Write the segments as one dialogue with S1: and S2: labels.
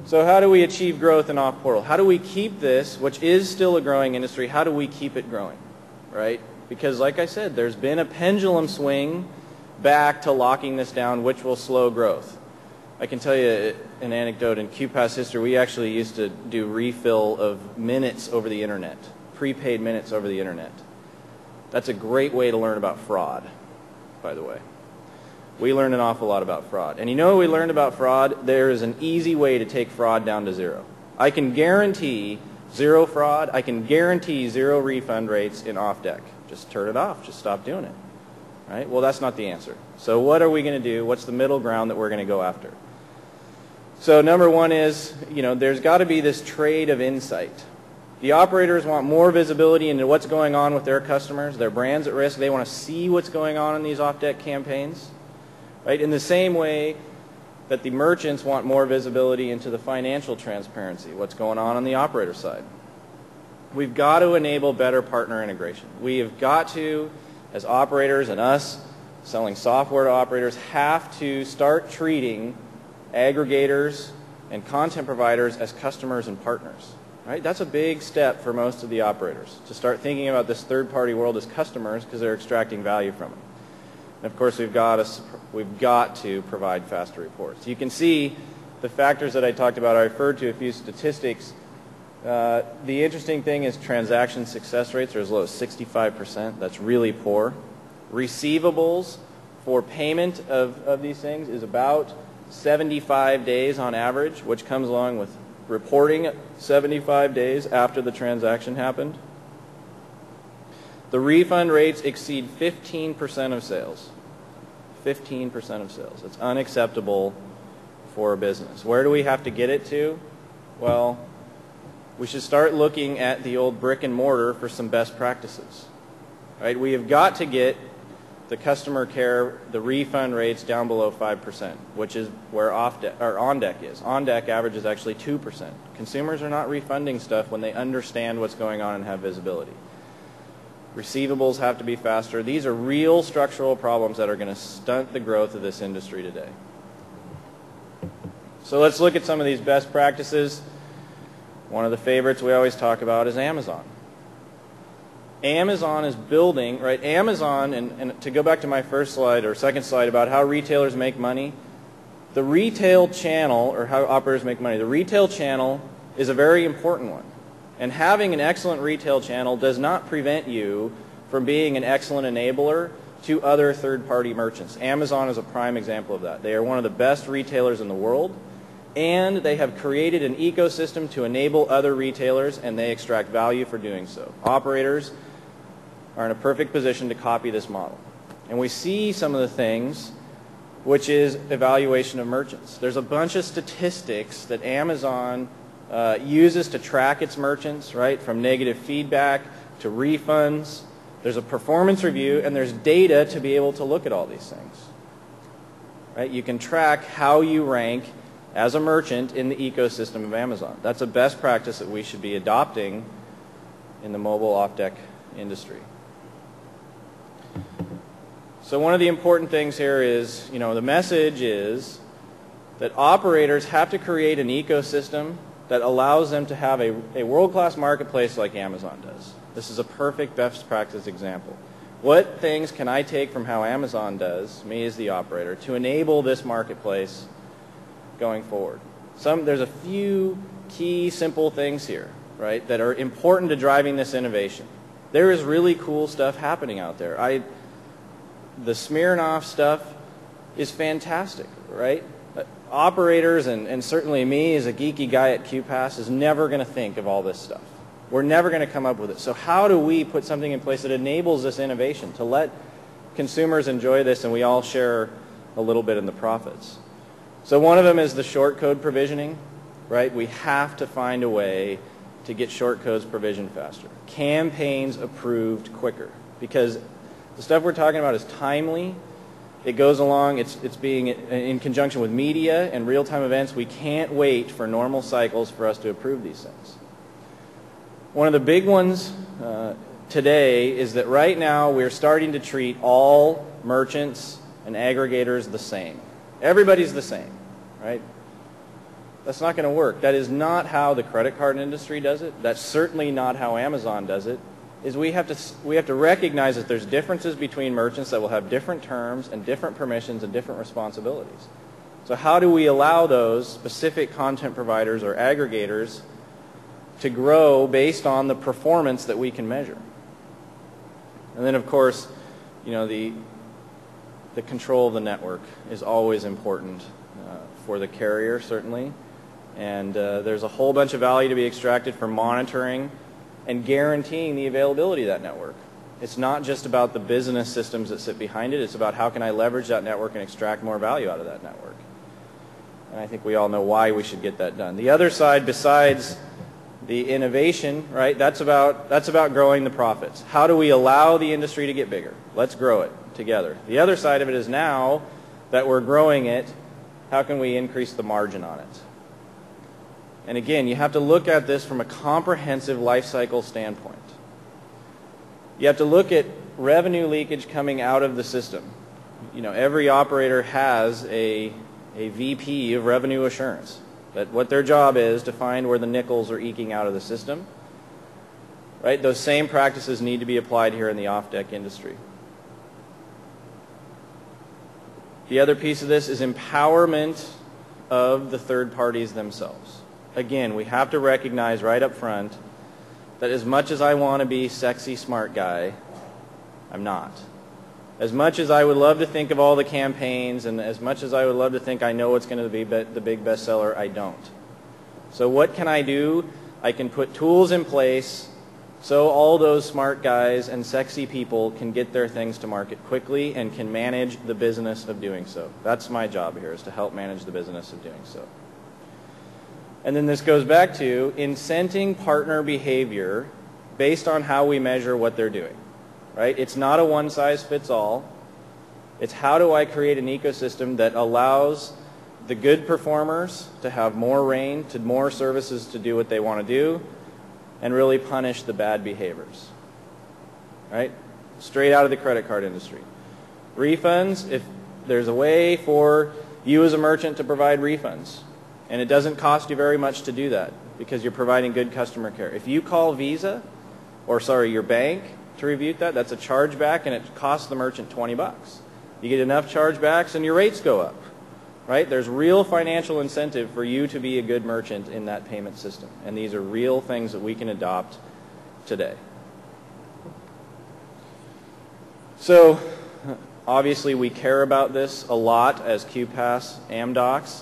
S1: So how do we achieve growth in off-portal? How do we keep this, which is still a growing industry, how do we keep it growing, right? Because like I said, there's been a pendulum swing back to locking this down, which will slow growth. I can tell you an anecdote in QPass history. We actually used to do refill of minutes over the internet, prepaid minutes over the internet. That's a great way to learn about fraud, by the way. We learned an awful lot about fraud. And you know what we learned about fraud? There is an easy way to take fraud down to zero. I can guarantee zero fraud. I can guarantee zero refund rates in off-deck. Just turn it off. Just stop doing it. Right? Well, that's not the answer. So what are we going to do? What's the middle ground that we're going to go after? So number one is, there's got to be this trade of insight. The operators want more visibility into what's going on with their customers, their brand's at risk. They want to see what's going on in these off-deck campaigns. Right? In the same way that the merchants want more visibility into the financial transparency, what's going on the operator side. We've got to enable better partner integration. We have got to, as operators and us selling software to operators, have to start treating aggregators and content providers as customers and partners. Right? That's a big step for most of the operators, to start thinking about this third-party world as customers because they're extracting value from it. And of course, we've got to provide faster reports. You can see the factors that I talked about. I referred to a few statistics. The interesting thing is transaction success rates are as low as 65%. That's really poor. Receivables for payment of these things is about 75 days on average, which comes along with reporting 75 days after the transaction happened. The refund rates exceed 15% of sales. 15% of sales. It's unacceptable for a business. Where do we have to get it to? Well, we should start looking at the old brick and mortar for some best practices. Right? We have got to get the customer care, the refund rates down below 5%, which is where on-deck is. On-deck average is actually 2%. Consumers are not refunding stuff when they understand what's going on and have visibility. Receivables have to be faster. These are real structural problems that are going to stunt the growth of this industry today. So let's look at some of these best practices. One of the favorites we always talk about is Amazon. Amazon is building, right? Amazon, and to go back to my first slide or second slide about how retailers make money, the retail channel, or how operators make money, the retail channel is a very important one. And having an excellent retail channel does not prevent you from being an excellent enabler to other third-party merchants. Amazon is a prime example of that. They are one of the best retailers in the world, and they have created an ecosystem to enable other retailers, and they extract value for doing so. Operators are in a perfect position to copy this model. And we see some of the things, which is evaluation of merchants. There's a bunch of statistics that Amazon uses to track its merchants, right, from negative feedback to refunds. There's a performance review, and there's data to be able to look at all these things. Right? You can track how you rank as a merchant in the ecosystem of Amazon. That's a best practice that we should be adopting in the mobile off-deck industry. So one of the important things here is, the message is that operators have to create an ecosystem that allows them to have a world-class marketplace like Amazon does. This is a perfect best practice example. What things can I take from how Amazon does, me as the operator, to enable this marketplace going forward? There's a few key simple things here, right, that are important to driving this innovation. There is really cool stuff happening out there. The Smirnoff stuff is fantastic, right? Operators, and certainly me as a geeky guy at QPass, is never going to think of all this stuff. We're never going to come up with it. So how do we put something in place that enables this innovation to let consumers enjoy this and we all share a little bit in the profits? So one of them is the short code provisioning, right? We have to find a way to get short codes provisioned faster. Campaigns approved quicker, because the stuff we're talking about is timely. It goes along, it's being in conjunction with media and real-time events. We can't wait for normal cycles for us to approve these things. One of the big ones today is that right now we're starting to treat all merchants and aggregators the same. Everybody's the same, right? That's not going to work. That is not how the credit card industry does it. That's certainly not how Amazon does it. Is we have to recognize that there's differences between merchants that will have different terms and different permissions and different responsibilities. So how do we allow those specific content providers or aggregators to grow based on the performance that we can measure? And then, of course, you know, the control of the network is always important for the carrier, certainly. And there's a whole bunch of value to be extracted from monitoring and guaranteeing the availability of that network. It's not just about the business systems that sit behind it. It's about how can I leverage that network and extract more value out of that network. And I think we all know why we should get that done. The other side, besides the innovation, right, that's about growing the profits. How do we allow the industry to get bigger? Let's grow it together. The other side of it is, now that we're growing it, how can we increase the margin on it? And again, you have to look at this from a comprehensive life cycle standpoint. You have to look at revenue leakage coming out of the system. You know, every operator has a VP of revenue assurance. That what their job is to find where the nickels are eking out of the system. Right? Those same practices need to be applied here in the off-deck industry. The other piece of this is empowerment of the third parties themselves. Again, we have to recognize right up front that as much as I want to be sexy smart guy, I'm not. As much as I would love to think of all the campaigns, and as much as I would love to think I know what's going to be the big bestseller, I don't. So what can I do? I can put tools in place so all those smart guys and sexy people can get their things to market quickly and can manage the business of doing so. That's my job here, is to help manage the business of doing so. And then this goes back to incenting partner behavior based on how we measure what they're doing. Right? It's not a one-size-fits-all. It's how do I create an ecosystem that allows the good performers to have more reign, to more services to do what they want to do, and really punish the bad behaviors. Right? Straight out of the credit card industry. Refunds, if there's a way for you as a merchant to provide refunds, and it doesn't cost you very much to do that because you're providing good customer care. If you call Visa, or sorry, your bank, to review that, that's a chargeback, and it costs the merchant $20. You get enough chargebacks and your rates go up. Right? There's real financial incentive for you to be a good merchant in that payment system. And these are real things that we can adopt today. So obviously we care about this a lot as QPass, AMDOCS.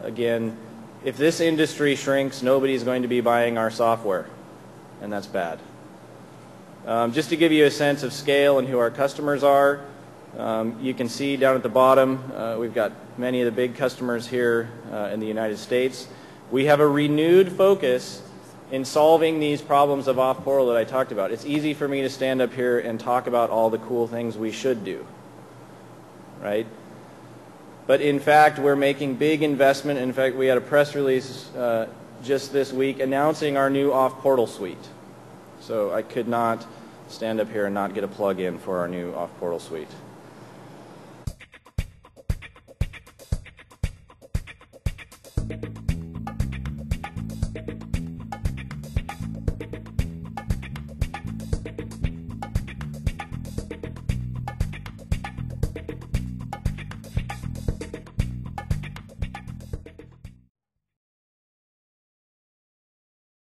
S1: Again, if this industry shrinks, nobody's going to be buying our software, and that's bad. Just to give you a sense of scale and who our customers are, you can see down at the bottom, we've got many of the big customers here in the United States. We have a renewed focus in solving these problems of off-portal that I talked about. It's easy for me to stand up here and talk about all the cool things we should do, right? But in fact, we're making big investment. In fact, we had a press release just this week announcing our new off-portal suite. So I could not stand up here and not get a plug-in for our new off-portal suite.